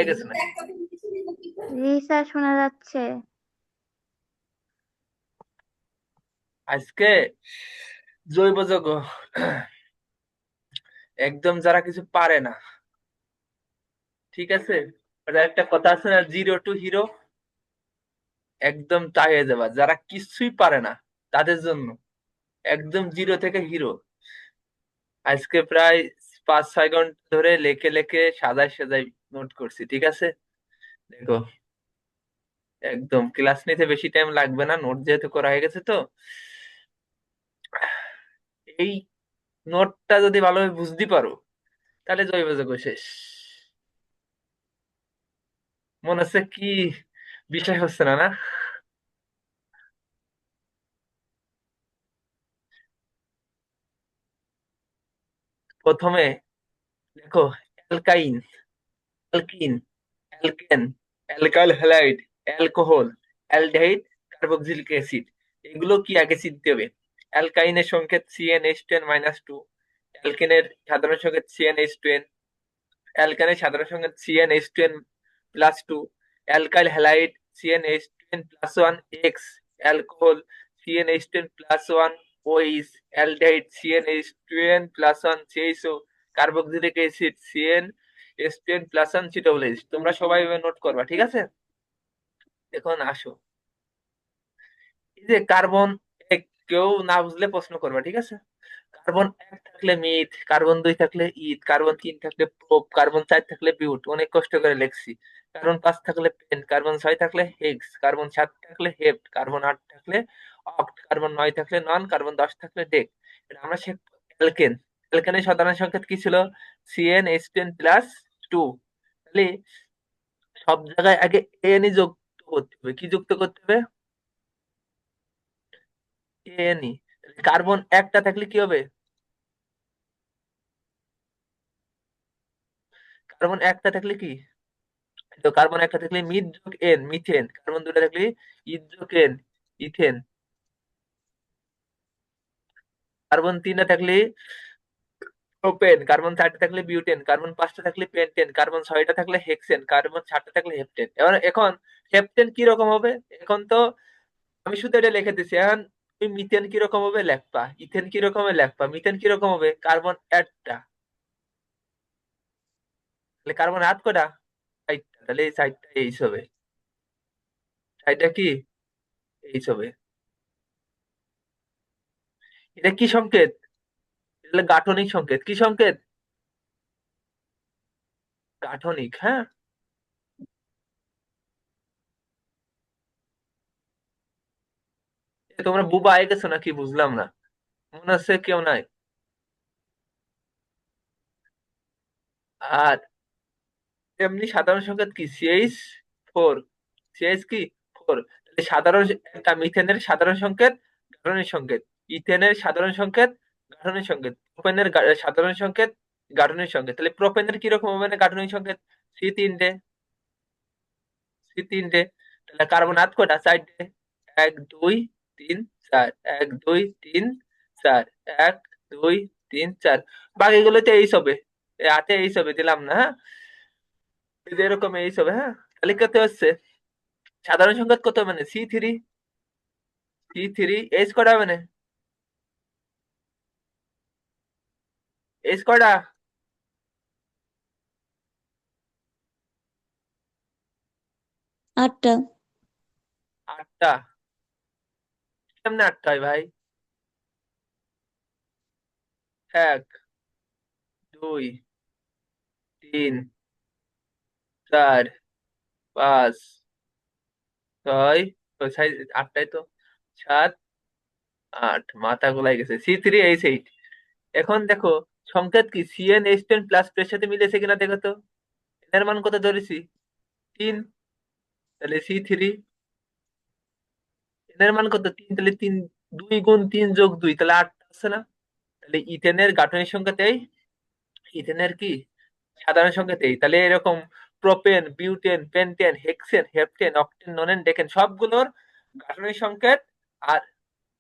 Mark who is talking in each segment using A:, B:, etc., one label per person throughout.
A: গেছে না?
B: জি স্যার, শোনা যাচ্ছে।
A: আজকে জৈব যৌগ, একদম যারা কিছু পারে না, ঠিক আছে, ওটা একটা কথা আছে না, জিরো টু হিরো, একদম তাই হয়ে যাবা যারা কিছুই পারে না তাদের জন্য, একদম জিরো থেকে হিরো। আজকে প্রায় 5-6 ঘন্টা ধরে লেখে লেখে সাজাই সাজাই নোট করছি, ঠিক আছে। দেখো, একদম ক্লাস নিতে বেশি টাইম লাগবে না, নোট যেহেতু করা হয়ে গেছে তো। এই নোটটা যদি ভালোভাবে বুঝতে পারো তাহলে জৈব যৌগ শেষ। মনে হচ্ছে কি বিষয় হচ্ছে না, না? প্রথমে দেখো, অ্যালকাইন, alkyne, alkane, alkyl halide, alcohol, aldehyde, carboxylic acid, এগুলো কি আগে চিনতে হবে। অ্যালকাইনের সংকেত CnH10-2, অ্যালকেনের সাধারণ সংকেত CnH10, অ্যালকানের সাধারণ সংকেত CnH10+2, alkyl halide CnH10+1 X, alcohol CnH10+1 ওইস, aldehyde CnH10+1 CHO, carboxylic acid CnH10+1 চিটোবলেজ। তোমরা সবাই নোট করবা, ঠিক আছে। এখন আসো, এই যে কার্বন এক, কেউ না বুঝলে প্রশ্ন করবা, ঠিক আছে। কার্বন 1 থাকলে মিথ, কার্বন 2 থাকলে ইথ, কার্বন 3 থাকলে প্রোপ, কার্বন 4 থাকলে বিউট, অনেক কষ্ট করে লিখছি। কার্বন 5 থাকলে পেন, কার্বন 6 থাকলে হেক্স, কার্বন 7 থাকলে হেপ্ট, কার্বন 8 থাকলে অক্ট, কার্বন 9 থাকলে নন, কার্বন 10 থাকলে ডেক। এটা আমরা শিখবো। অ্যালকেন, অ্যালকেনের সাধারণ সংকেত কি ছিল? CnH10+2। তাহলে সব জায়গায় আগে এন যুক্ত করতে হবে। কি যুক্ত করতে হবে? এনই। কার্বন একটা থাকলে কি হবে? কার্বন একটা থাকলে কি? তো কার্বন একটা থাকলে মিথ যোগ এন, মিথেন। কার্বন দুটো থাকলে ইথ যোগ এন, ইথেন। কার্বন তিনটা থাকলে প্রোপেন, কার্বন চারটা থাকলে বিউটেন, কার্বন পাঁচটা থাকলে পেন্টেন, কার্বন ছয়টা থাকলে হেক্সেন, কার্বন সাতটা থাকলে হেপ্টেন। এবার এখন হেপ্টেন কি রকম হবে? এখন তো আমি শুধু এটা লিখে দিচ্ছি। এখন তুমি মিথেন কি রকম হবে লেখবা, ইথেন কি রকম হবে লেখবা, মিথেন কি রকম হবে। কার্বন একটা, তাহলে কার্বন আট কটা? চারটা, তাহলে এই চারটা এইচ হবে। চারটা কি এইচ হবে। এটা কি সংকেত? এটা গাঠনিক সংকেত। কি সংকেত? গাঠনিক, হ্যাঁ। এ তোমরা বুবা আয়ে গেছো নাকি বুঝলাম না, মনে হচ্ছে কেউ নাই। আর এমনি সাধারণ সংকেত কি? CH4, সিএইচ কি 4। তাহলে সাধারণ একটা মিথেনের সাধারণ সংকেত গাঠনিক সংকেত, ইথেনের সাধারণ সংকেত গাঠনিক সংকেত, প্রোপেনের সাধারণ সংকেত গাঠনিক সংকেত। তাহলে প্রোপেনের কিরকম হবে না গাঠনিক সংকেত? C3, C3। তাহলে কার্বন আট কয়টা? চারটে। এক, দুই, তিন, চার। এক, দুই, তিন, চার। এক, দুই, তিন, চার। বাকিগুলোতে এইচ হবে। হাতে এইচ হবে, দিলাম না, হ্যাঁ। এই যে এরকম এইচ হবে, হ্যাঁ। তাহলে কত হচ্ছে? সাধারণ সংখ্যা কত মানে? C3, C3। এইচ কটা মানে? এইচ কটা?
C: আটটা।
A: আটটা। কেমনে আটটা হয় ভাই? এক, দুই, তিন, চার, পাঁচ, ছয়, আটটাই তো। সাত, আট, মাথা গোলাই গেছে। C3H8। এখন দেখো, সংকেত কি? CnH10+2 এর সাথে মিলেছে কিনা দেখো তো। এর মান কত ধরেছি? 3। তাহলে C3। এর মান কত? 3। তাহলে 3, 2 গুণ 3 যোগ 2, তাহলে 8 আসছে না? তাহলে ইথেনের গাঠনিক সংখ্যাতেই, ইথেনের কি সাধারণ সংখ্যাতেই। তাহলে এরকম propane, butane, pentane, hexane, heptane, octane, nonane, decane সবগুলোর গাঠনিক সংকেত আর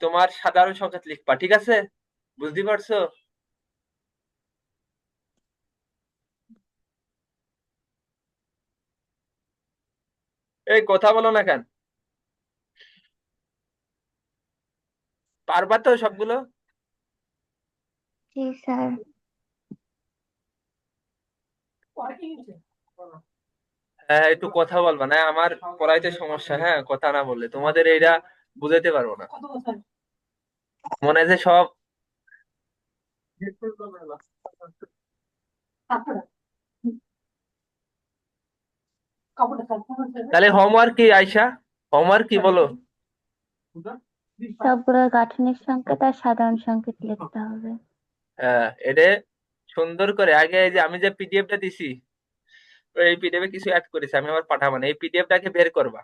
A: তোমার সাধারণ সংকেত লিখবা, ঠিক আছে। বুঝতে পারছো? এই কথা বলো না কেন? পারবা তো সবগুলো?
B: জি স্যার।
A: হ্যাঁ, একটু কথা বলবা না, আমার পড়াইতে সমস্যা, হ্যাঁ কথা না বললে তোমাদের এইটা বুঝাইতে পারবো না। মনে হয় যে সব। তাহলে হোমওয়ার্ক কি আয়শা? হোমওয়ার্ক কি বলো?
B: সবগুলোর গাঠনিক সংকেত আর সাধারণ সংকেত লিখতে হবে।
A: হ্যাঁ, এটা সুন্দর করে আগে এই যে আমি যে পিডিএফটা দিছি, এই পিডিএফ এ কিছু অ্যাড করেছি, আমি আবার পাঠাবো না, এই পিডিএফটাকে বের করবা।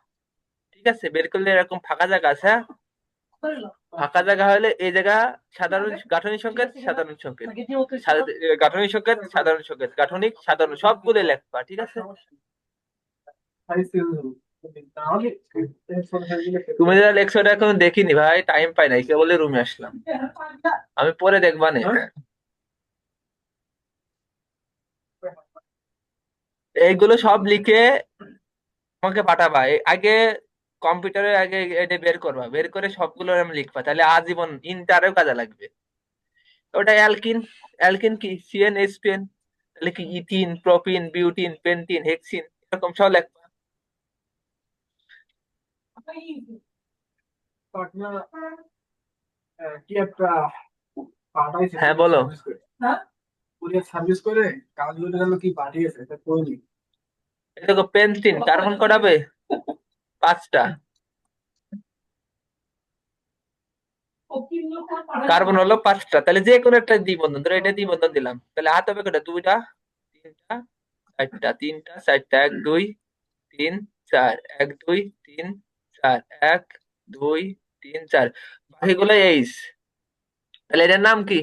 A: ঠিক আছে, বের করলে এরকম ফাঁকা জায়গা আছে, হ্যাঁ? ফাঁকা জায়গা হলে এই জায়গা সাধারণ গাঠনিক সংকেত, সাধারণ সংকেত, গাঠনিক সংকেত, সাধারণ সংকেত, গাঠনিক সাধারণ সবগুলো লেখবা, ঠিক আছে? তুমি যেটা লেখছো ওটা এখন দেখিনি ভাই, টাইম পাই নাই, কেবল রুমে আসলাম, আমি পরে দেখবা নে। এইগুলো সব লিখে আমাকে পাঠাবা, আগে কম্পিউটারে আগে এটা বের করবা, বের করে সবগুলো আমি লিখবা, তাহলে আজীবন ইন্টারেও কাজে লাগবে। ওটা অ্যালকিন। অ্যালকিন কি? সিএন এসপিএন। তাহলে কি ethyne, propyne, butyne, pentyne, hexyne, এরকম সব লেখবা।
C: কি একটা পাঠাইছে
A: হ্যাঁ
C: কুরিয়ার
A: বলো।
C: সার্ভিস করে। কুরিয়ার সার্ভিস করে কাগজগুলো যেন কি পাঠিয়েছে এটা করিনি।
A: এটা দেখো, পেন্টিন কার্বন কটাবে? 5টা। কার্বন হলো 5টা, তাহলে যে কোনো একটা দ্বিবন্ধন, ধরো এটা দ্বিবন্ধন দিলাম, তাহলে হাত হবে কটা? 2টা, 3টা, 4টা, 3টা, 4টা, 1 2 3 4, 1 2 3 4, 1 2 3 4, বাকিগুলো এইস। তাহলে এটার নাম কি?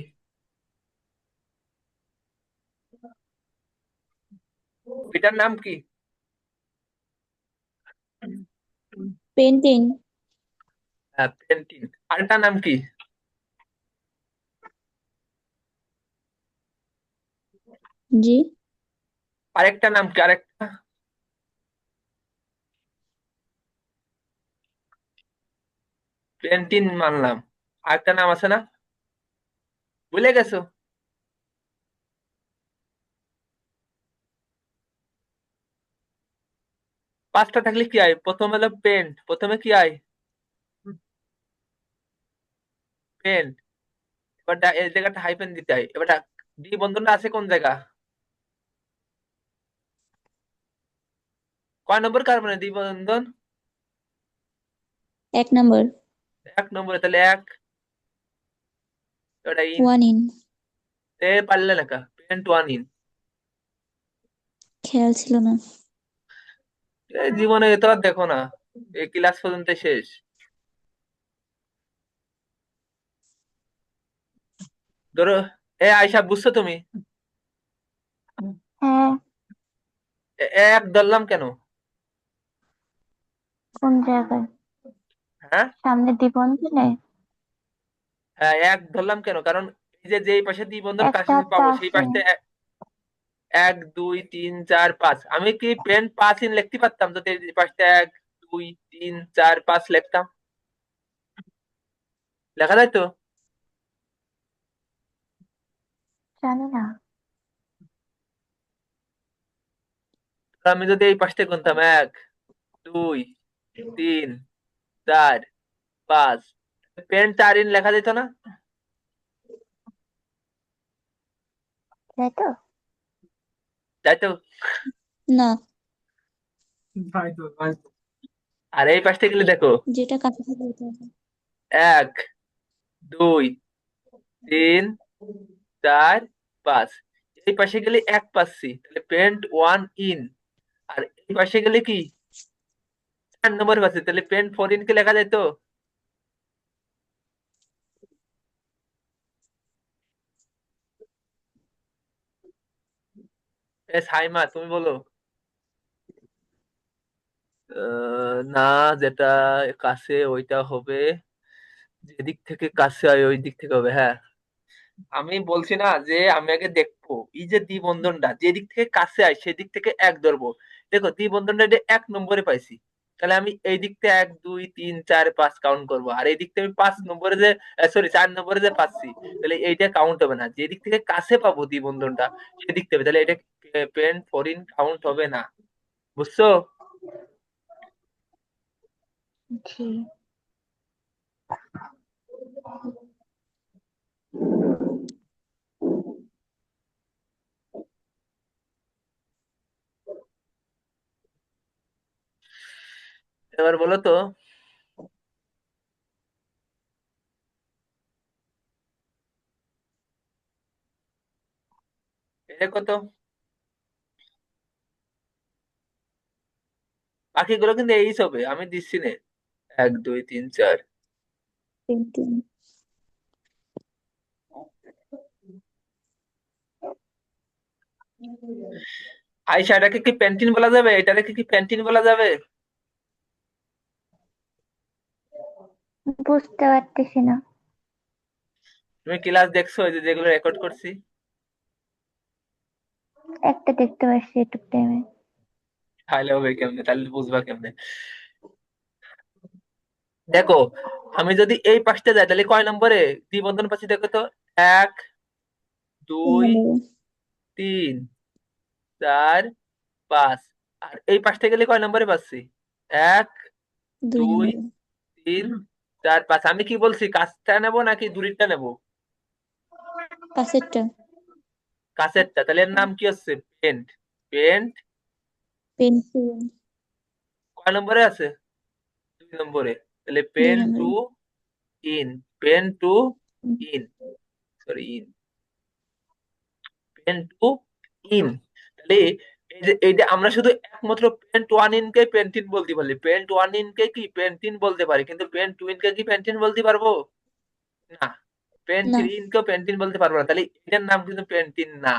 A: এটার নাম কি?
B: পেন্টিং।
A: হ্যাঁ, পেন্টিন। আরেকটার নাম কি?
B: জি।
A: আরেকটা নাম কি? আরেকটা পেন্টিন মানলাম, আরেকটা নাম আছে না? ভুলে গেছো? 5টা থাকলে কি হয়? প্রথম হলো পেন্ট, প্রথমে কি হয়? পেন্ট। এবার এই জায়গাটা হাইফেন দিতে হয়, এবার দ্বি বন্ধনটা আছে কোন জায়গা? কয় নম্বর কার্বনে দ্বি বন্ধন?
B: 1 নম্বর।
A: 1 নম্বরে, তাহলে এক, ওটা ইন।
B: 1 ইন।
A: এ পারলে লেখা পেন্ট 1 ইন।
B: খেয়াল ছিল না।
A: এই জীবনে এ তো আর দেখো না, এই ক্লাস পর্যন্ত শেষ। ধরো, এ আয়সা বুঝছো তুমি?
B: হ্যাঁ।
A: এক ধরলাম কেন?
B: কোন জায়গায়?
A: হ্যাঁ,
B: সামনে দ্বিবন্ধনে।
A: হ্যাঁ এক ধরলাম কেন? কারণ এই যে যেই পাশে দ্বিবন্ধন কার
B: একটা
A: সাথে
B: তা
A: পাবো সেই
B: আছে।
A: পাশে 1 2 3 4 5, আমি কি পেন 5 ইন লিখতে পারতাম যদি এই পাশটা 1 2 3 4 5 লিখতাম? লেখা যায় তো?
B: জানি না।
A: তো আমি যদি এই পাশটা গুনতাম 1 2 3 4 5, পেন 4 ইন লেখা যেত না?
B: তাই তো।
A: তাই তো?
B: না।
C: তাই তো তাই তো।
A: আর এই পাশটা গেলে দেখো,
B: যেটা কাছাকাছি হতে হবে।
A: 1 2 3 4 5, এই পাশে গেলে 1 পাচ্ছি, তাহলে পেন্ট 1 ইন। আর এই পাশে গেলে কি 4 নম্বর পাচ্ছি, তাহলে পেন্ট 4 ইন কে লেখা যায় তো? এ সাইমা তুমি বলো। না, যেটা কাছে ওইটা হবে, যেদিক থেকে কাছে হয় ওই দিক থেকে হবে, হ্যাঁ। আমি বলছি না যে আমি আগে দেখবো এই যে দ্বিবন্ধনটা যেদিক থেকে কাছে হয় সেদিক থেকে এক ধরবো। দেখো দ্বিবন্ধনটা এটা 1 নম্বরে পাইছি, তাহলে আমি এই দিক থেকে 1 2 3 4 5 কাউন্ট করবো, আর এই দিক থেকে আমি 5 নম্বরে যে, সরি 4 নম্বরে যে পাচ্ছি, তাহলে এইটা কাউন্ট হবে না। যে দিক থেকে কাছে পাবো দ্বিবন্ধনটা সেদিক থেকে, তাহলে এটা পেন ফরিন কাউন্ট হবে না। বুঝছো?
B: জি।
A: এবার বলো তো, এটা কত? বাকিগুলো কিন্তু এইচ হবে, আমি দিচ্ছি না। 1 2 3 4।
B: পেন্টিং।
A: আইসা, এটাকে কি প্যান্টিন বলা যাবে? এটাকে কি প্যান্টিন বলা যাবে?
B: বুঝতে পারতেছি না।
A: তুমি ক্লাস দেখছো ওই যে যেগুলো রেকর্ড করছি?
B: একটা দেখতে পাচ্ছি ইউটিউব টাইমে।
A: তাহলে হবে কেমনে? তাহলে বুঝবা কেমনে? দেখো, আমি যদি এই পাশটা যাই তাহলে কয় নম্বরে দ্বিবন্ধন পাচ্ছি দেখো তো। 1 2
B: 3 নম্বরে।
A: 3 4 5। আর এই পাশটা গেলে কয় নম্বরে পাচ্ছি? এক 2
B: 2 নম্বরে।
A: 3 4 5। আমি কি বলছি, কাছটা নেবো নাকি দূরেরটা নেবো?
B: পাশেরটা।
A: কাছেরটা। তাহলে এর নাম কি হচ্ছে? পেন্ট। Pent
B: pencil.
A: কয় নম্বরে আছে? 2 নম্বরে। তাহলে
B: দুই
A: পেন টু
B: নম্বরে।
A: Yne. Pen two
B: hmm,
A: yne, sorry yne, pen two yne. তাহলে এই যে আমরা শুধু একমাত্র পেন্ট ওয়ান ইন কে পেন্টিন বলতে পারি, পেন্ট ওয়ান ইন কে কি পেন্টিন বলতে পারি, কিন্তু পেন্ট টু ইন কে কি পেন্টিন বলতে পারবো? না। পেন্ট
B: না।
A: থ্রি ইন কেও পেন্টিন বলতে পারবো না, তাহলে এটার নাম কিন্তু পেন্টিন না।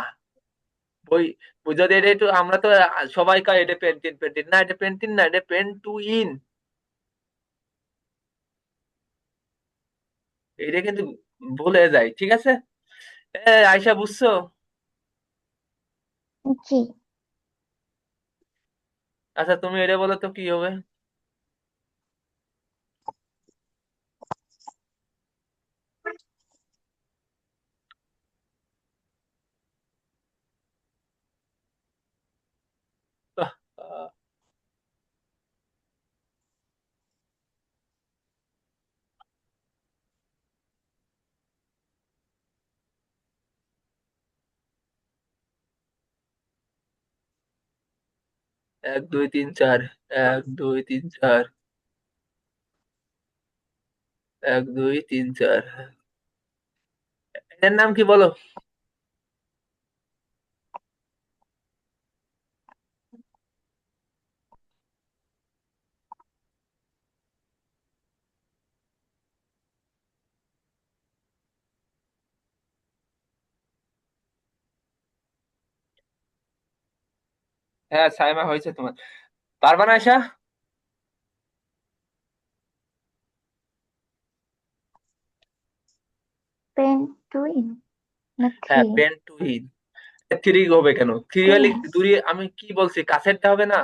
A: বই বই যদি এটা একটু, আমরা তো সবাই কয় এটা পেন্টিন, পেন্টিন না, এটা পেন্টিন না, এটা পেন টু ইন। এটা কিন্তু ভুলে যায়, ঠিক আছে? আয়সা, বুঝছো?
B: জি।
A: আচ্ছা, তুমি এটা বলো তো কি হবে। আহ, আহ, 1 2 3 4। 1 2 3 4। 1 2 3 4। এর নাম কি বলো? হ্যাঁ, সাইমা হয়েছে তোমার। পারবা না আয়সা?
B: পেন টু ইন না
A: হ্যাঁ,
B: three?
A: Pen two yne. Three হবে কেন? থ্রি হলে
B: পেন।
A: দূরে, আমি কি বলছি, কাছেরটা হবে না?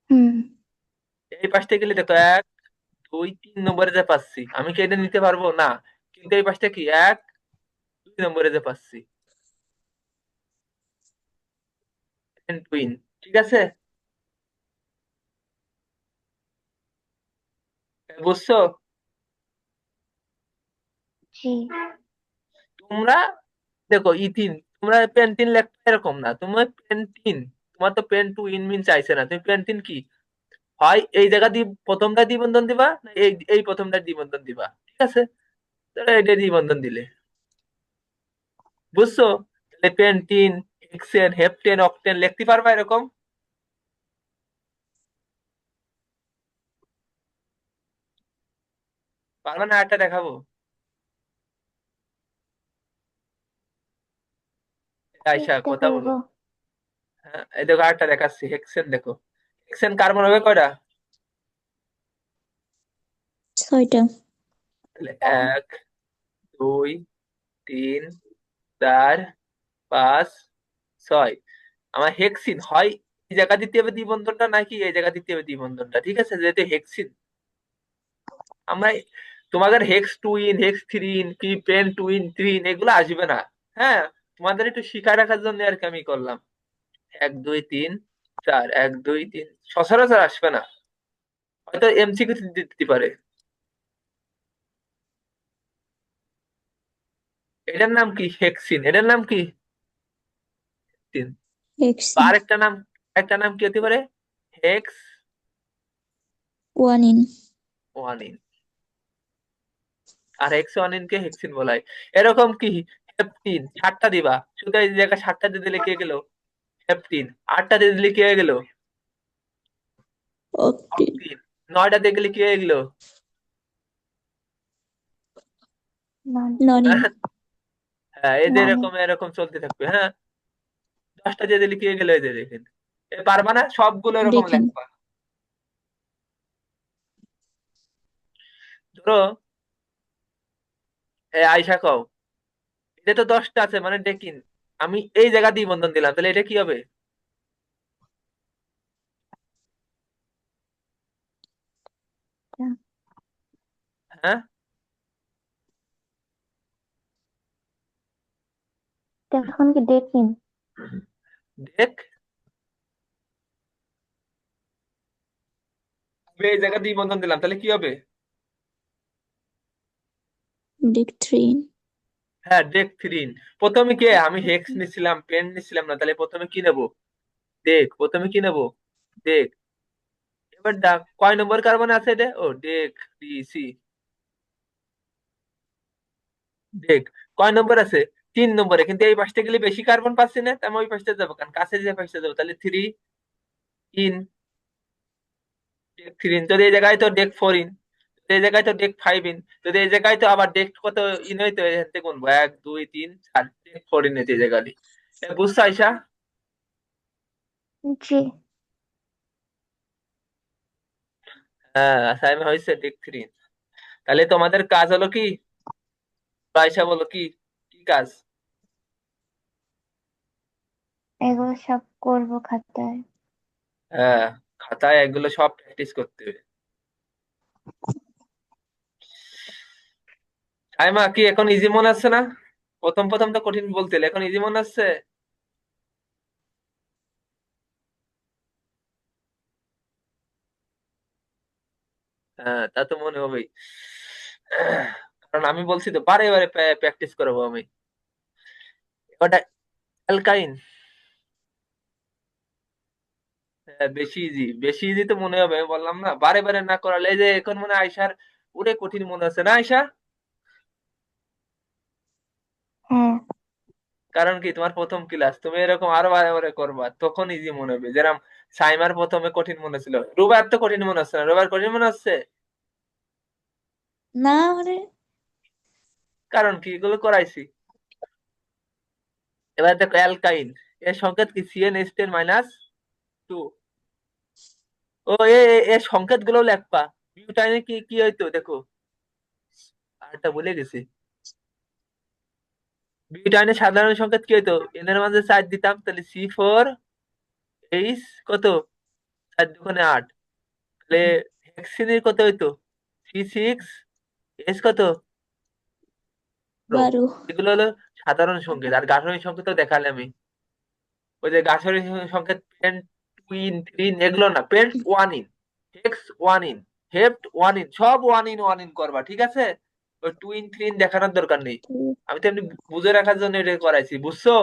B: হুম।
A: এই পাশটা গেলে দেখো 1 2 3 নম্বরে যে পাচ্ছি, আমি কি এটা নিতে পারবো না? কিন্তু এই পাশটা কি 1 2 নম্বরে যে পাচ্ছি, পেন টু ইন। ঠিক আছে? বুঝছো?
B: জি।
A: তোমরা দেখো ইথিন, তোমরা পেন্টিন লেখা এরকম না, তোমার পেন্টিন, তোমার তো পেন টু ইন মিন চাইছে না, তুমি পেন্টিন কি হয় এই জায়গা দিয়ে প্রথমটা দ্বিবন্ধন দিবা, না এই এই প্রথমটা দ্বিবন্ধন দিবা। ঠিক আছে? তাহলে এটা দ্বিবন্ধন দিলে। বুঝছো? তাহলে পেন্টিন, হেক্সেন, হেপটেন, অক্টেন লিখতে পারবা এরকম? পারবা না? একটা দেখাবো। আয়সা,
B: চেষ্টা
A: কথা
B: করব।
A: বলো। হ্যাঁ, এই দেখো আরেকটা দেখাচ্ছি, হেক্সেন দেখো। হেক্সেন কার্বন হবে কয়টা?
B: 6টা।
A: তাহলে 1 2 3 4 5 6। আমার হেক্সিন হয় এই জায়গা দিতে হবে দ্বিবন্ধনটা নাকি এই জায়গা দিতে হবে দ্বিবন্ধনটা, ঠিক আছে? যেহেতু হেক্সিন, আমরা তোমাদের হেক্স টুইন, হেক্স থ্রিন, কি পেন টুইন থ্রিন এগুলো আসবে না। হ্যাঁ, তোমাদের একটু শিখা রাখার জন্য আর কি আমি করলাম। 1 2 3 4, 1 2 3 সচরাচর আসবে না, হয়তো এমসিকিউ দিতে পারে। এটার নাম কি? হেক্সিন। এটার নাম কি? হেক্সিন।
B: হেক্সিন।
A: আর একটা নাম, একটা নাম কি হতে পারে? হেক্স
B: ওয়ানিন।
A: ওয়ানিন। আর হেক্স ওয়ানিন কে হেক্সিন বলা হয়। এরকম কি হেপটিন, 7টা দিবা, শুধু এই জায়গায় 7টা দিয়ে দিলে কি হয়ে গেল? হেপটিন। 8টা দিয়ে দিলে কি হয়ে গেল?
B: অক্টিন।
A: অক্টিন। 9টা দিয়ে গেলে কি হয়ে গেল?
B: ননিন।
A: হ্যাঁ, এই যে
B: ননিন।
A: এরকম এরকম চলতে থাকবে। হ্যাঁ, 10টা দিয়ে দিলে কি হয়ে গেল? এই যে দেখেন, পারবা না সবগুলো এরকম
B: ডেকিন।
A: লেখবা। ধরো আয়সা কও, এটা তো 10টা আছে মানে ডেকিন, আমি এই জায়গা দিয়ে বন্ধন দিলাম, তাহলে এটা কি হবে? হ্যাঁ,
B: তখন কি ডেকিন?
A: ডেক। আমি এই জায়গা দিয়ে বন্ধন দিলাম, তাহলে কি হবে?
B: ডেকথ্রিন।
A: হ্যাঁ, ডেক থ্রিন। প্রথমে কে? আমি হেক্স নিছিলাম, পেন নিছিলাম না, তাহলে প্রথমে কি নেব? ডেক। প্রথমে কি নেব? ডেক। এবার কয় নম্বর কার্বন আছে এটা? ও ডেক, ডি সি। ডেক কয় নম্বর আছে? 3 নম্বরে, কিন্তু এই পাশটা গেলে বেশি কার্বন পাচ্ছি না, তাই আমি ওই পাশটা যাবো, কারণ কাছে যে পাশটা যাবো, তাহলে 3 ইন। ডেক 3 ইন, যদি এই জায়গায় তো ডেক 4 ইন, এই জায়গায় তো ডেক 5 ইন, যদি এই জায়গায় তো আবার ডেক কত ইন হইতো, এখান থেকে গুনবো 1 2 3 4, ডেক 4 ইন এই জায়গায়। বুঝছো আইসা?
B: জি।
A: হ্যাঁ, অ্যাসাইনমেন্ট হয়েছে ডেক 3। তাহলে তোমাদের কাজ হলো কি? আয়শা বলো কি কি কাজ?
B: এগুলো সব করবো খাতায়।
A: হ্যাঁ, খাতায় এগুলো সব প্র্যাকটিস করতে হবে। সাইমা, কি এখন ইজি মনে আছে না? প্রথম প্রথম তো কঠিন বলছিলে, এখন ইজি মনে আছে? হ্যাঁ, তা তো মনে হবেই, কারণ আমি বলছি তো বারে বারে প্র্যাকটিস করবো আমি। ওটা অ্যালকাইন। বেশি ইজি, বেশি ইজি তো মনে হবে, আমি বললাম না বারে বারে না করালে। এই যে এখন মনে হয় আয়সার ওরে কঠিন মনে আছে না আয়সা?
B: হ্যাঁ।
A: কারণ কি, তোমার প্রথম ক্লাস, তুমি এরকম আরো বারে বারে করবা, তখন ইজি মনে হবে। যেরকম সাইমার প্রথমে কঠিন মনে ছিল, রুবার তো কঠিন মনে হচ্ছে না। রুবার কঠিন মনে হচ্ছে?
B: না মানে
A: কারণ কি, এগুলো করাইছি। এবার দেখো অ্যালকাইন, এর সংকেত কি? CN H10 - 2। ও এর সংকেত গুলো লেখবা। বিউটাইনে কি কি হইতো দেখো, আরটা বলে গেছি। বিউটাইনের সাধারণ সংকেত কি হইতো? এন এর মাঝে 4 দিতাম, তাহলে C4H কত? 4 2 8। তাহলে হেক্সিনের কত হইতো? C6H কত? 12।
B: 12।
A: এগুলো হলো সাধারণ সংকেত। আর গাঠনিক সংকেত তো দেখালে আমি, ওই যে গাঠনিক সংকেত পেন্ট টুইন থ্রিন এগুলো না, pent 1 yne, hex 1 yne, hept 1 yne, সব 1 ইন করবা, ঠিক আছে? ওই টুইন থ্রিন দেখানোর দরকার নেই। আমি তো এমনি বুঝে রাখার জন্য এটা করাইছি, বুঝছো?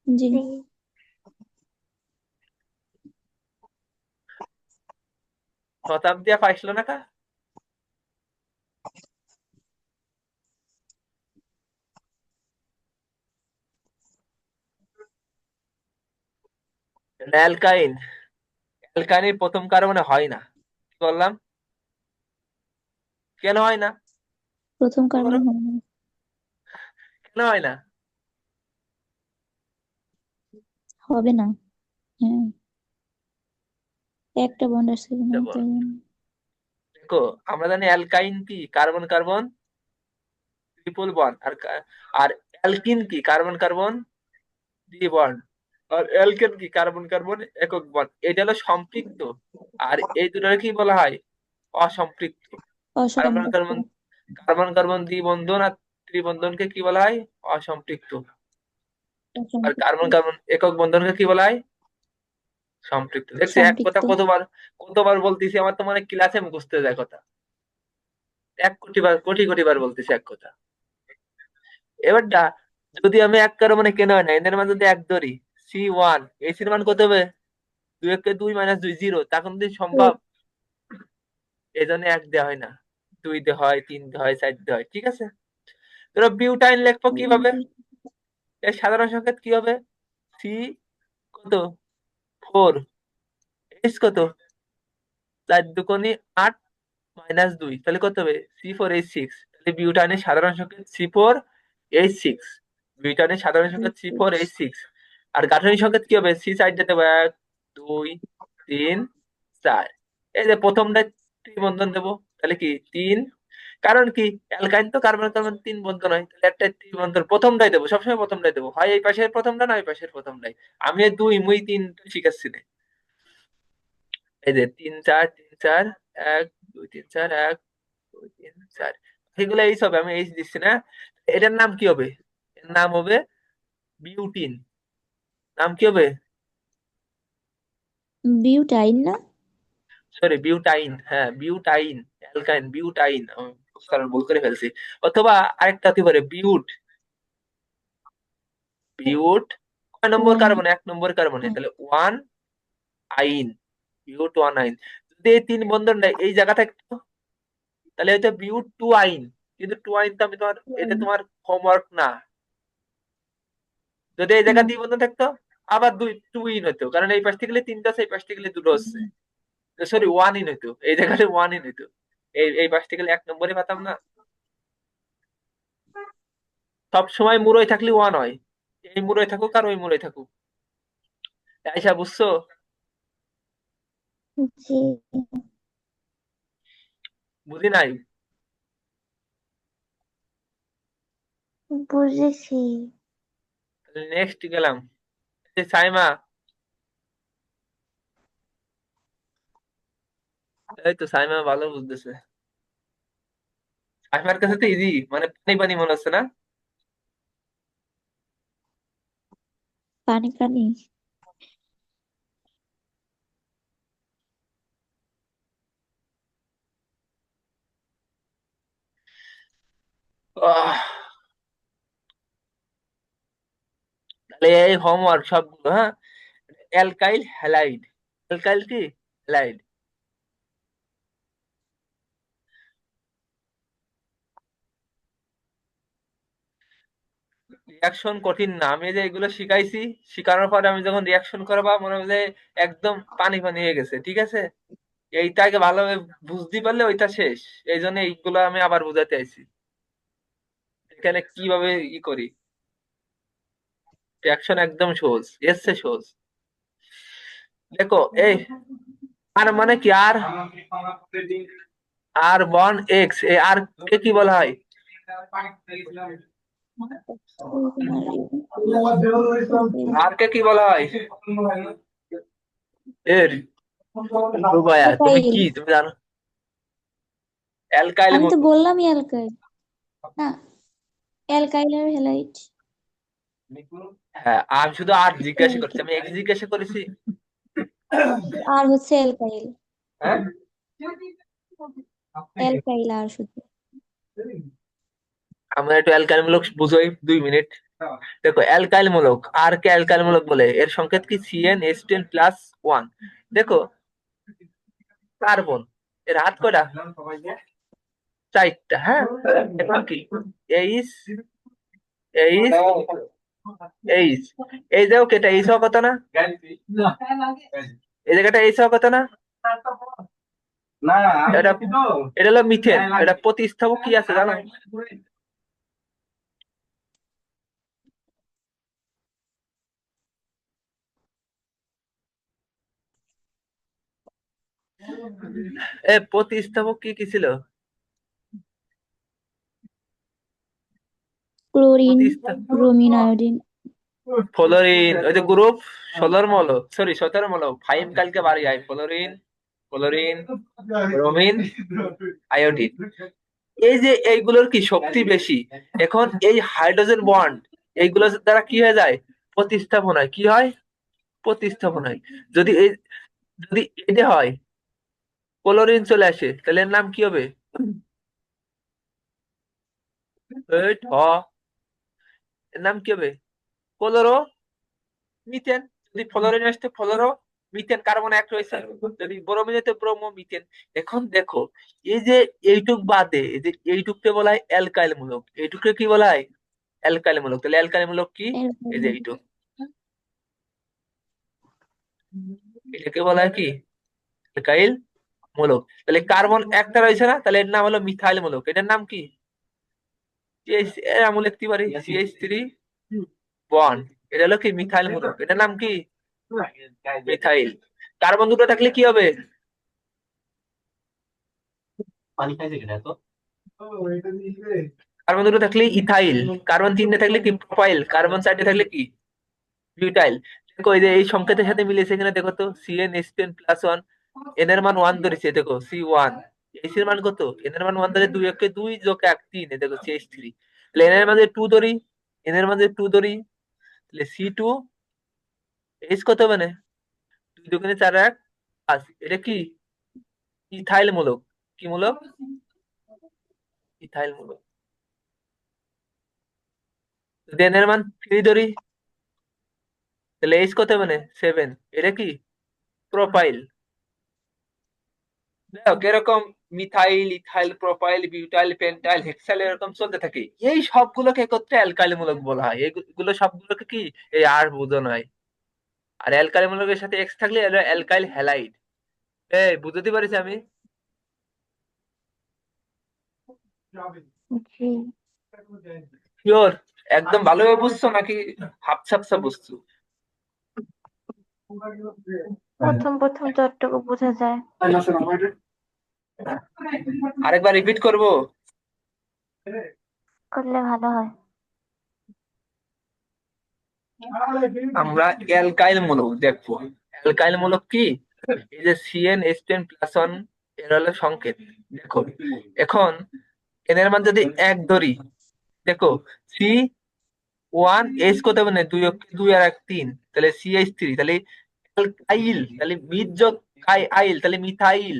B: জি।
A: শতাব্দী পাইছিল না কা? অ্যালকাইন, অ্যালকাইনের প্রথম কার্বনে হয় না, কি বললাম? কেন হয় না?
B: প্রথম
A: তো করো,
B: কার্বন হবে না।
A: কেন হয় না?
B: হবে না। হ্যাঁ, একটা বন্ড আছে না
A: দেখো
B: তাই জন্য।
A: দেখো, আমরা জানি অ্যালকাইন কি? Carbon carbon triple bond. আর আর অ্যালকিন কি? কার্বন কার্বন দ্বি বন্ড। আর অ্যালকেন কি? কার্বন কার্বন একক বন্ড, এটা হলো সম্পৃক্ত। আর এই দুটোর কি বলা হয়? অসম্পৃক্ত। কার্বন
B: অসম্পৃক্ত।
A: কার্বন কার্বন কার্বন দ্বিবন্ধন আর ত্রিবন্ধনকে কি বলা হয়? অসম্পৃক্ত। আর
B: অসম্পৃক্ত।
A: কার্বন কার্বন একক বন্ধনকে কি বলা হয়? সম্পৃক্ত। দেখছি এক কথা
B: সম্পৃক্ত।
A: কতবার কতবার বলতেছি, আমার তো মানে ক্লাসে মুখস্থ হয়ে যায় কথা। এক কোটি বার, কোটি কোটি বার বলতেছি এক কথা। এবারটা যদি আমি এক কার্বনে কেন হয় না, এদের মান যদি এক ধরি, C1, এই সির মান কত হবে? 2 কে 2 মাইনাস 2 0, তখন যদি সম্ভব, এই জন্য এক দেওয়া হয় না, 2 দে হয়, 3 দে হয়, 4 দে হয়, ঠিক আছে। ধরো বিউটাইন লিখবো কিভাবে? এর সাধারণ সংকেত কি হবে? সি কত? 4, এইচ কত? 4 দুগুণে 8 মাইনাস 2, তাহলে কত হবে? C4H6। তাহলে বিউটাইনের সাধারণ সংকেত C4H6। বিউটাইনের সাধারণ সংকেত C4H6। আর গাঠনিক সংকেত কি হবে? সি সাইড যেতে হবে 1 2 3 4। এই যে প্রথমটা ত্রিবন্ধন দেবো, তাহলে কি 3। কারণ কি, অ্যালকাইন তো কার্বন কার্বন 3 বন্ধন হয়, তাহলে একটা ত্রিবন্ধন প্রথমটাই দেবো, সবসময় প্রথমটাই দেবো, হয় এই পাশের প্রথমটা না ওই পাশের প্রথমটাই। আমি এই 2 মুই 3 শিখাচ্ছি না। এই যে 3 4 3 4 1 2 3 4 1 2 3 4, এগুলো এইচ হবে, আমি এইচ দিচ্ছি না। এটার নাম কি হবে? এর নাম হবে বিউটিন। নাম কি হবে?
B: বিউটাইন না?
A: সরি, বিউটাইন, হ্যাঁ বিউটাইন। অ্যালকাইন বিউটাইন, আমি উচ্চারণ ভুল করে ফেলছি। অথবা আরেকটা হতে পারে বিউট। বিউট কয় নম্বর
B: ওয়ান।
A: কার্বনে? 1 নম্বর কার্বনে, তাহলে 1 আইন। বিউট 1 আইন। যদি এই 3 বন্ধনটা এই জায়গা থাকতো, তাহলে হয়তো বিউট 2 আইন। কিন্তু 2 আইন তো আমি তোমার, এটা তোমার হোমওয়ার্ক না। যদি এই জায়গা
B: না।
A: 2 বন্ধন থাকতো, আবার 2 ইন হতো, কারণ এই পাশ থেকে গেলে 3টা আছে, এই পাশ থেকে গেলে 2টো হচ্ছে। সরি, 1 ইন হতো, এই জায়গাটা 1 ইন হতো। এই পাশ থেকে গেলে 1 নম্বরে পাতাম না। সব সময় মুড়োয় থাকলে 1 হয়। এই মুড়োয় থাকুক আর ওই মুড়োয় থাকুক। আইসা বুঝছো?
B: জি।
A: বুঝি নাই।
B: বুঝেছি।
A: নেক্সট গেলাম। এই যে সাইমা, এই তো সাইমা ভালো বুঝতেছে। সাইমার কাছে তো ইজি, মানে পানি পানি মনে হচ্ছে না?
B: পানি পানি।
A: আহ, তাহলে এই হোমওয়ার্ক সবগুলো, হ্যাঁ। Alkyl halide. অ্যালকাইল কি? হ্যালাইড। রিয়াকশন কঠিন না, আমি যে এগুলো শিখাইছি, শিখানোর পরে আমি যখন রিয়াকশন করবা, মনে হবে যে একদম পানি পানি হয়ে গেছে, ঠিক আছে। এইটাকে ভালোভাবে বুঝতে পারলে ওইটা শেষ। এই জন্য এইগুলো আমি আবার বুঝাতে আইছি, এখানে কিভাবে করি। রিয়াকশন একদম সহজ, এসছে সহজ। দেখো এই আর মানে কি, আর আর বন এক্স, এই আর কে কি বলা হয়? আর কে কি বলা হয়? এর রুবায়া, তুমি
B: অ্যালকাইল।
A: কি তুমি জানো? অ্যালকাইল
B: আমি তো
A: বলবো।
B: বললামই অ্যালকাইল। না, অ্যালকাইল আর হ্যালাইড।
A: হ্যাঁ, আমি শুধু আর জিজ্ঞাসা করছি, আমি এক্স জিজ্ঞাসা করেছি।
B: আর হচ্ছে অ্যালকাইল।
A: হ্যাঁ,
B: অ্যালকাইল আর শুধু।
A: আমরা একটু অ্যালকাইল মূলক বুঝোই 2 মিনিট। দেখো অ্যালকাইল মূলক, আর কে অ্যালকাইল মূলক বলে? এর সংকেত কি? CnH10+1। দেখো কার্বন, এর হাত কয়টা? 4টা, হ্যাঁ। এখন কি এইচ, এইচ, এইচ, এই দেখো কেটা এইচ হওয়ার কথা না? এই জায়গাটা এইচ হওয়ার কথা না? এটা এটা হলো মিথেন, এটা প্রতিস্থাপক কি আছে জানো? এ প্রতিস্থাপক কি কি ছিল?
B: ক্লোরিন,
A: প্রতিস্থাপক
B: ব্রোমিন, আয়োডিন।
A: ফ্লোরিন ওই যে গ্রুপ 16 মৌল, সরি 17 মৌল, 5 কালকে বাড়ি যায়, ফ্লোরিন, ক্লোরিন, ব্রোমিন, আয়োডিন। এই যে এইগুলোর কি শক্তি বেশি। এখন এই হাইড্রোজেন বন্ড এইগুলোর দ্বারা কি হয়ে যায়, প্রতিস্থাপন হয়। কি হয়? প্রতিস্থাপন হয়। যদি এই, যদি এটা হয়, ক্লোরিন চলে আসে, তাহলে এর নাম কি হবে? এর নাম কি হবে? Chloro methane. যদি ফ্লোরিন আসতে ফ্লোরো মিথেন, কার্বন এক রয়েছে। যদি ব্রোমিন হতে ব্রোমো মিথেন। এখন দেখো, এই যে এইটুক বাদে, এই যে এইটুককে বলা হয় অ্যালকাইল মূলক, এইটুককে কি বলা হয়? অ্যালকাইল মূলক। তাহলে অ্যালকাইল মূলক কি? এই যে এইটুক, এটাকে বলা হয় কি? অ্যালকাইল মূলক। তাহলে কার্বন একটা রয়েছে না, তাহলে এর নাম হলো মিথাইল মূলক। এটার নাম কি? আমরা লিখতে পারি CH3 বন্ড। এটা হলো কি? মিথাইল মূলক। এটার নাম কি? মিথাইল। কার্বন দুটো থাকলে কি হবে? কার্বন দুটো থাকলে ইথাইল। কার্বন তিনটে থাকলে কি? প্রোপাইল। কার্বন চারটে থাকলে কি? বিউটাইল। দেখো এই যে এই সংকেতের সাথে মিলেছে এখানে, দেখো তো CnH10+1, এন এর মান 1 ধরেছে, দেখো C1। এইচ এর মান কত? এন এর মান 1 ধরে 2 একে 2 যোগ 1 3, দেখো CH3। তাহলে এন এর মাঝে 2 ধরি, এন এর মাঝে 2 ধরি, তাহলে C2। এইচ কত মানে? 2 দুগুণে 4 1 5। এটা কি? ইথাইল মূলক। কি মূলক? ইথাইল মূলক। যদি এন এর মান 3 ধরি, তাহলে এইচ কত মানে? 7। এটা কি? প্রোপাইল। দেখো এরকম methyl, ethyl, propyl, butyl, pentyl, hexyl এরকম চলতে থাকে। এই সবগুলোকে একত্রে অ্যালকাইল মূলক বলা হয়। এগুলো সবগুলোকে কি এই আর বোঝানো হয়। আর অ্যালকাইল মূলকের সাথে এক্স থাকলে এলো অ্যালকাইল হ্যালাইড। এই বুঝতে পারিস আমি?
B: জি।
A: শিওর? একদম ভালোভাবে বুঝছো নাকি হাফসাপসা বুঝছো?
B: প্রথম প্রথম যতটুকু বোঝা যায়।
A: আরেকবার রিপিট করব।
B: করলে ভালো হয়।
A: আমরা অ্যালকাইল মূলক দেখবো। অ্যালকাইল মূলক কি? এই যে CnH10+1 এর হলো সংকেত। দেখো এখন এন এর মান যদি 1 ধরি, দেখো C1H কত মানে 2 2 আর 1 3, তাহলে CH3, তাহলে অ্যালকাইল, তাহলে মিথ যোগ আইল, তাহলে মিথাইল।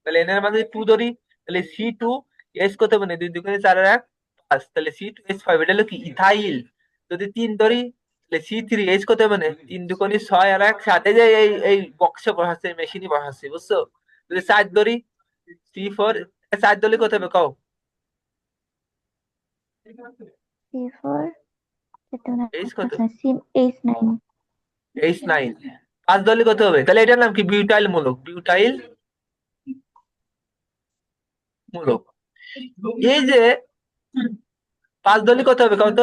A: তাহলে এন এর মান যদি 2 ধরি, তাহলে C2H কত মানে 2 দুগুণে 4 আর 1 5, তাহলে C2H5। এটা হলো কি? ইথাইল। যদি 3 ধরি, তাহলে C3H কত মানে 3 দুগুণে 6 আর 1 7। এই যে এই বক্সে বসাচ্ছে, মেশিনই বসাচ্ছে, বুঝছো? যদি 4 ধরি, C4, 4 ধরলে কত হবে কও?
B: C4,
A: এইচ কত?
B: H9।
A: H9। 5 ধরলে কত হবে? তাহলে এটার নাম কি? বিউটাইল মূলক। বিউটাইল মূলক। এই যে 5 ধরলে কত হবে কত?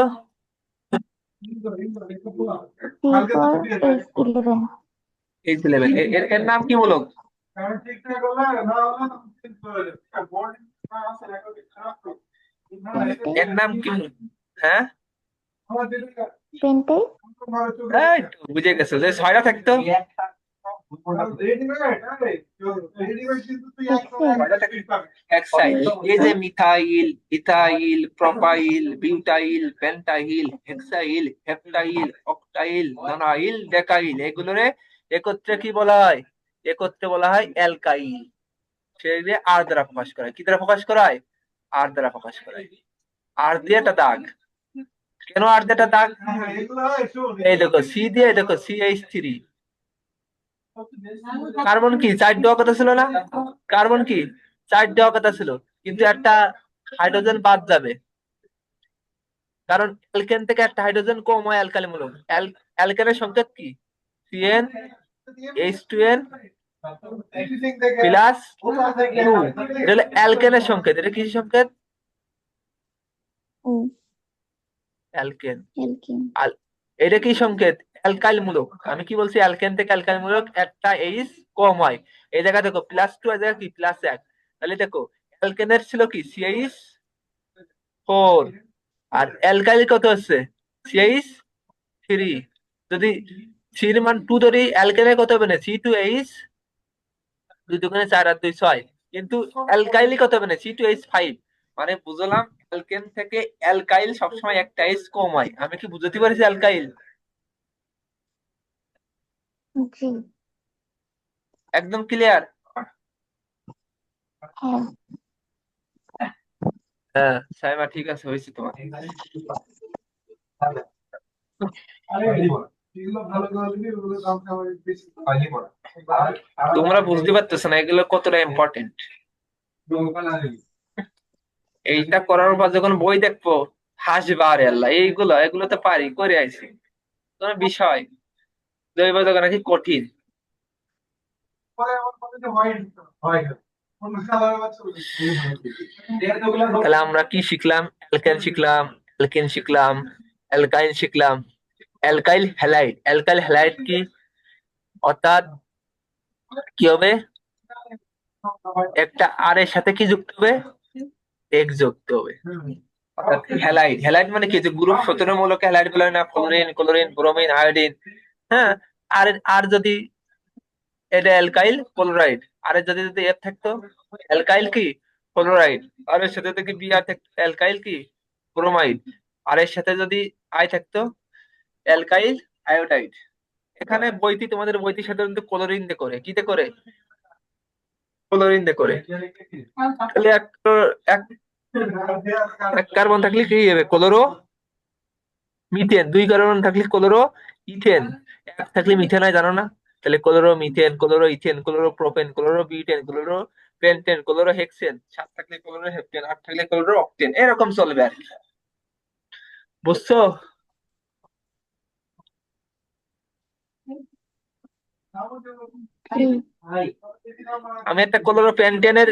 B: C4H11।
A: H11। এর নাম কি মূলক? এর নাম কি মূলক? হ্যাঁ,
B: পেন্টাইল।
A: এই তো বুঝে গেছো যে 6টা থাকতো।
B: হেক্সেন।
A: ছয়টা থাকতো হেক্সাইল। এই যে methyl, ethyl, propyl, butyl, pentyl, hexyl, heptyl, octyl, nonyl, decyl, এগুলোরে একত্রে কি বলা হয়? একত্রে বলা হয় অ্যালকাইল। সেগুলো আর দ্বারা প্রকাশ করা হয়। কি দ্বারা প্রকাশ করা হয়? আর দ্বারা প্রকাশ করা হয়। আর দিয়ে একটা দাগ। কেন আর দিয়ে একটা দাগ? এই দেখো সি দিয়ে, দেখো CH3। কার্বন কি 4 দেওয়া কথা ছিল না? কার্বন কি 4 দেওয়া কথা ছিল, কিন্তু একটা হাইড্রোজেন বাদ যাবে। কারণ অ্যালকেন থেকে একটা হাইড্রোজেন কম হয় অ্যালকাইল মূলক। অ্যালকেনের সংকেত কি? CnH2n plus 2। এটা হলো অ্যালকেনের সংকেত। এটা কিসের সংকেত?
B: ও,
A: অ্যালকেন।
B: অ্যালকিন।
A: আর এটা কি সংকেত? অ্যালকাইল মূলক। আমি কি বলছি? অ্যালকেন থেকে অ্যালকাইল মূলক একটা এইচ কম হয়। এই জায়গা দেখো +2, এই জায়গা কি +1। তাহলে দেখো অ্যালকেনের ছিল কি CH4, আর অ্যালকাইল কত হচ্ছে? CH3। 3। যদি সি এর মান 2 ধরি, অ্যালকেনে কত হবে না, C2H, 2 দুগুণে 4 আর 2 6। কিন্তু অ্যালকাইলি কত হবে না, C2H5। মানে বুঝলাম অ্যালকেন থেকে অ্যালকাইল সবসময় একটা H কম হয়। আমি কি বুঝতে পারছি অ্যালকাইল?
B: জি।
A: একদম ক্লিয়ার?
B: হ্যাঁ।
A: হ্যাঁ সাইমা, ঠিক আছে, হয়েছে তোমার।
C: এগুলো ভালো করে দিবি, ওগুলো দাম খাবার বেশি পাইলে পড়া।
A: তোমরা বুঝতে পারতেছ না এগুলো কতটা ইম্পর্টেন্ট। এইটা করার পর যখন বই দেখবো হাসবা, আরে আল্লাহ, এইগুলো এগুলো তো পারি, করে আইছি। তোমার বিষয় জৈব যৌগ নাকি কঠিন।
C: পরে আমার মনে হয় হয় না। অন্য খাবার আছে
A: তাহলে আমরা কি শিখলাম? অ্যালকেন শিখলাম, অ্যালকেন শিখলাম, অ্যালকাইন শিখলাম, অ্যালকাইল হ্যালাইড। অ্যালকাইল হ্যালাইড কি? অর্থাৎ কি হবে, একটা আর এর সাথে কি যুক্ত হবে, এক্স যুক্ত হবে। অর্থাৎ হ্যালাইড, হ্যালাইড মানে কি, যে গ্রুপ 17 মূলক হ্যালাইড গুলো না, ফ্লোরিন, ক্লোরিন, ব্রোমিন, আয়োডিন। হ্যাঁ, আর যদি এটা অ্যালকাইল ক্লোরাইড, আর এর যদি যদি এফ থাকতো অ্যালকাইল কি ক্লোরাইড, আর এর সাথে যদি বি আর থাকতো অ্যালকাইল কি ব্রোমাইড, আর এর সাথে যদি আই থাকতো অ্যালকাইল আয়োডাইড। এখানে বইটি, তোমাদের বইটি সাধারণত ক্লোরিন দিয়ে করে, কিতে করে, ক্লোরিন দিয়ে করে। তাহলে এক এক কার্বন থাকলে কি হবে, ক্লোরো মিথেন। 2 কার্বন থাকলে ক্লোরো ইথেন। এক থাকলে মিথেন হয়, জানো না? তাহলে chloro methane, chloro ethane, chloro propane, chloro butane, chloro pentane, chloro hexane. 7 থাকলে ক্লোরো হেপ্টেন, 8 থাকলে ক্লোরো অক্টেন। এরকম চলবে আর কি। বুঝছো?
B: জি।
A: আমি একটা ক্লোরো পেন্টেনের,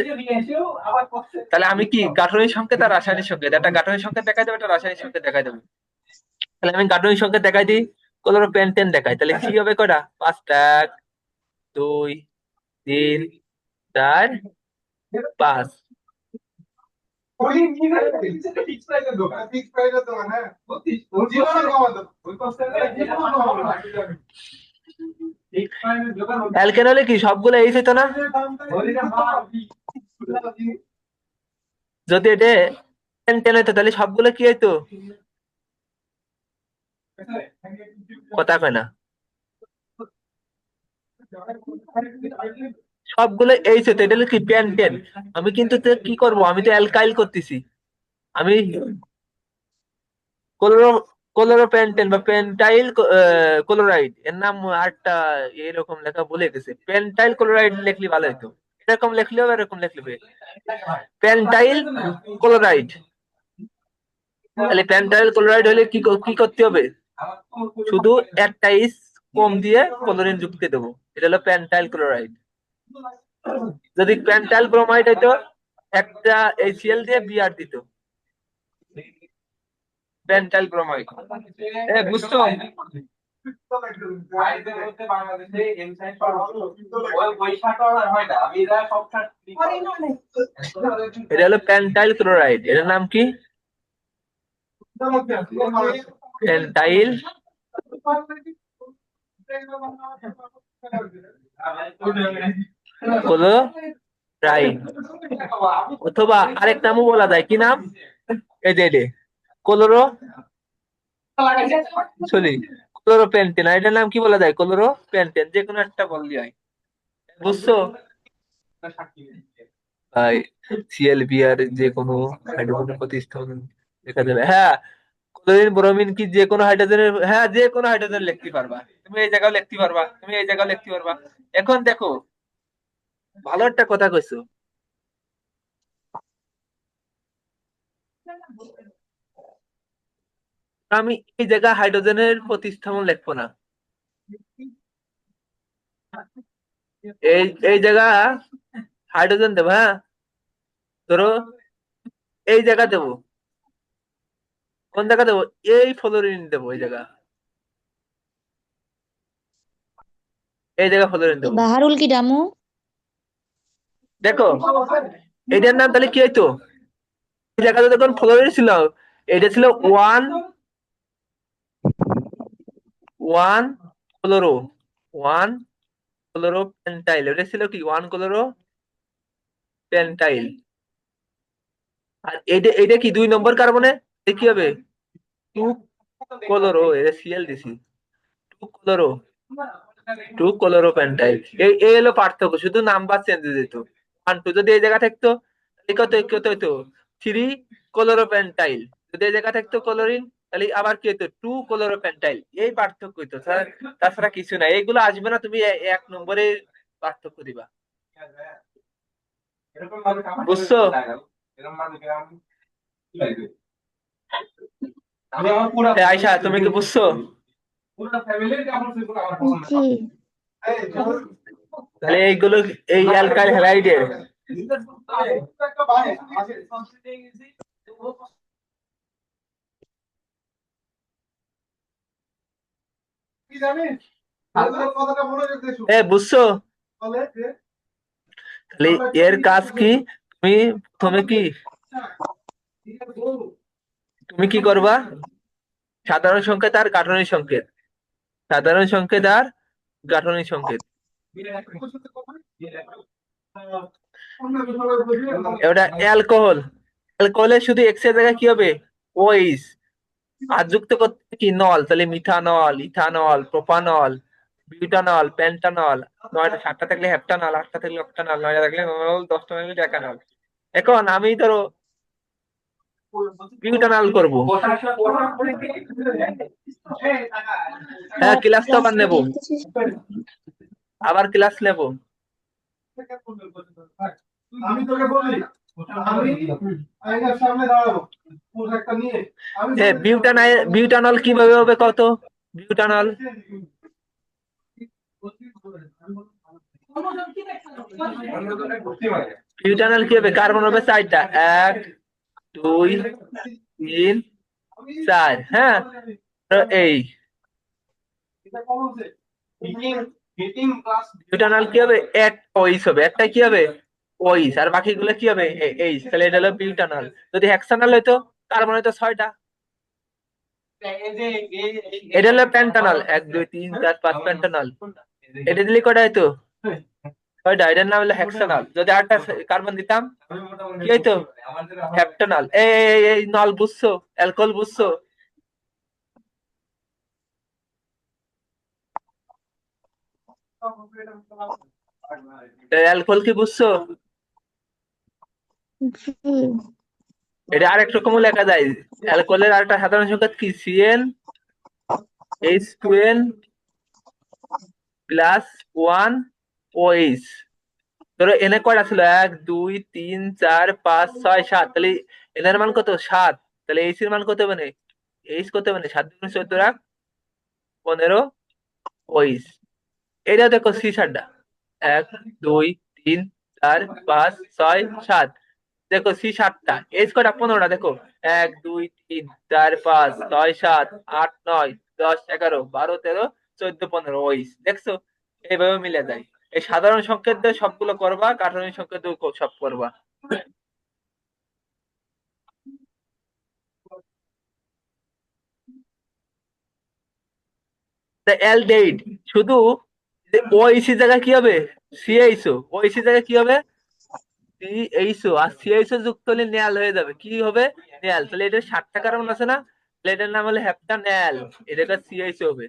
A: তাহলে আমি কি গাঠনিক সংকেত আর রাসায়নিক সংকেত, একটা গাঠনিক সংকেত দেখাই দেবো, একটা রাসায়নিক সংকেত দেখাই দেবো। তাহলে আমি গাঠনিক সংকেত দেখাই দিই, ক্লোরো পেন্টেন দেখাই, তাহলে সি হবে কয়টা, 5টা। 1 2 3 4 5। অ্যালকেন হলে কি সবগুলো এইচ হতো না? যদি এটা পেন্টেন হইতো তাহলে সবগুলো কি হইতো? কথা কয় না, সবগুলো এইচ হতো। এটা হলো কি পেন্টেন। আমি কিন্তু তো কি করব, আমি তো অ্যালকাইল করতেছি। আমি ক্লোরো ক্লোরো পেন্টেন বা পেন্টাইল ক্লোরাইড, এর নাম আরেকটা এরকম লেখা ভুলে গেছে, পেন্টাইল ক্লোরাইড লিখলে ভালো হতো। এরকম লিখলে হবে, এরকম লিখলে হবে, পেন্টাইল ক্লোরাইড। তাহলে পেন্টাইল ক্লোরাইড হলে কি কি করতে হবে, শুধু একটা ইস কম দিয়ে ক্লোরিন যুক্ত দেবো, এটা হলো পেন্টাইল ক্লোরাইড। যদি পেন্টাইল ব্রোমাইড হইতো, একটা HCl দিয়ে বিআর দিত, পেন্টাইল ব্রোমাইড। বুঝছো? এটা হলো পেন্টাইল ক্লোরাইড, এটার নাম কি, পেন্টাইল ক্লোরাইড। অথবা আরেক নামও বলা যায়, কি নাম, এই যে ক্লোরো সরি ক্লোরো পেন্টেন। আর এটার নাম কি বলা যায়, ক্লোরো পেন্টেন, যে কোনো একটা বললি হয়। বুঝছো ভাই? সিএলবিআর যে কোনো হাইড্রোজেন প্রতিস্থাপন দেখা যাবে। হ্যাঁ, ক্লোরিন ব্রোমিন কি যে কোনো হাইড্রোজেনের, হ্যাঁ যে কোনো হাইড্রোজেন লিখতে পারবা, তুমি এই জায়গাও লিখতে পারবা, তুমি এই জায়গাও লিখতে পারবা। এখন দেখো, ভালো একটা কথা কইছো, আমি এই জায়গা হাইড্রোজেনের প্রতিস্থাপন লিখবো না, এই এই জায়গা হাইড্রোজেন দেবো। হ্যাঁ, ধরো এই জায়গা দেবো, কোন জায়গা দেবো, এই ফ্লোরিন দেবো, এই জায়গা, এই জায়গা ফ্লোরিন দেবো।
B: বাহারুল কি ডামু?
A: দেখো এটার নাম তাহলে কি হইতো, এই জায়গাতে যখন ফ্লোরিন ছিল, এটা ছিল 1 ওয়ান ক্লোরো, ওয়ান ক্লোরো পেন্টাইল, এটা ছিল কি ওয়ান ক্লোরো পেন্টাইল। আর এটা এটা কি 2 নম্বর কার্বনে, এটা কি হবে টু ক্লোরো, এটা সিএল দিছি, টু ক্লোরো, টু ক্লোরো পেন্টাইল। এই এই হলো পার্থক্য, শুধু নাম্বার চেঞ্জ হয়ে যেত। 1 2 যদি এই জায়গা থাকতো তাহলে কত কত হতো 3 ক্লোরো পেন্টাইল, যদি এই জায়গা থাকতো ক্লোরিন তাহলে আবার কি হতো 2 ক্লোরো পেন্টাইল। এই পার্থক্য হইতো, তাছাড়া কিছু না। এইগুলো আসবে না, তুমি 1 নম্বরে পার্থক্য দিবা। বুঝছো? আয়শা তুমি কি বুঝছো?
B: জি।
A: তাহলে এইগুলো এই অ্যালকাইল হ্যালাইডের বুঝছো? তাহলে এর কাজ কি? তুমি প্রথমে কি তুমি কি করবা? সাধারণ সংকেত আর গাঠনিক সংকেত, সাধারণ সংকেত আর গাঠনিক সংকেত। এটা অ্যালকোহল, অ্যালকোহলের শুধু এক্স এর জায়গায় কি হবে ওইস, আর যুক্ত করতে কি নল, তাহলে মিথানল, ইথানল, প্রোপানল, বিউটানল, পেন্টানল। 9টা 7টা থাকলে হেপ্টানল, 8টা থাকলে অক্টানল, 9টা থাকলে নল, 10টা থাকলে ডেকানল। এখন আমি ধরো বিউটানল করব, হ্যাঁ ক্লাস তো আবার নেবো, আবার ক্লাস নেবো।
C: আমি তোকে বলি, আমি আয়নার সামনে দাঁড়াবো পোশাকটা নিয়ে, আমি
A: বিউটানল কিভাবে হবে কত? বিউটানল বিউটানল কি হবে? কার্বন হবে 4টা, 1 2 3 4, হ্যাঁ। তো এই বিউটানল কি হবে? একটা ওইস হবে, একটা কি হবে ওইস, আর বাকিগুলো কি হবে এইস। তাহলে এটা হলো বিউটানল। যদি হেক্সানল হইতো, কার্বন হইতো 6টা, এটা হলো পেন্টানল, 1 2 3 4 5 পেন্টানল। এটা দিলে কটা হইতো 6টা, এটার নাম হলো হেক্সানল। যদি 8টা কার্বন দিতাম কি হইতো হেপ্টানল। এই এই এই নল বুঝছো? অ্যালকোহল বুঝছো? অ্যালকোহল কি বুঝছো?
B: জি।
A: এটা আরেক রকমও লেখা যায়। অ্যালকোহলের আরেকটা সাধারণ সংকেত কি সিএন H2N প্লাস 1 OH। ধরো এনে কয়টা ছিল 1 2 3 4 5 6 7, তাহলে এনের মান কত 7, তাহলে এইচ এর মান কত মানে এইচ কত মানে 7 × 14 রাখ 15 OH। এটা দেখো সি সারটা 1 2 3 4 5 6 7, দেখো সি 7টা, এইচ কয়টা 15টা, দেখো 1 2 3 4 5 6 7 8 9 10 11 12 13 14 15 OH। দেখছো? এইভাবে মিলে যায়। এই সাধারণ সংকেত দিয়ে সবগুলো করবা, গাঠনিক সংকেত দিয়ে সব করবা। অ্যালডেইড শুধু ওইসি জায়গায় কি হবে সিএইচও, ওইসি জায়গায় কি হবে সিএইচও, আর সিএইচও যুক্ত হলে নেয়াল হয়ে যাবে, কি হবে নেয়াল। তাহলে এটা 7টা কার্বন আছে না, তাহলে এটার নাম হলো হেপ্টানেল, এটা সিএইচও হবে।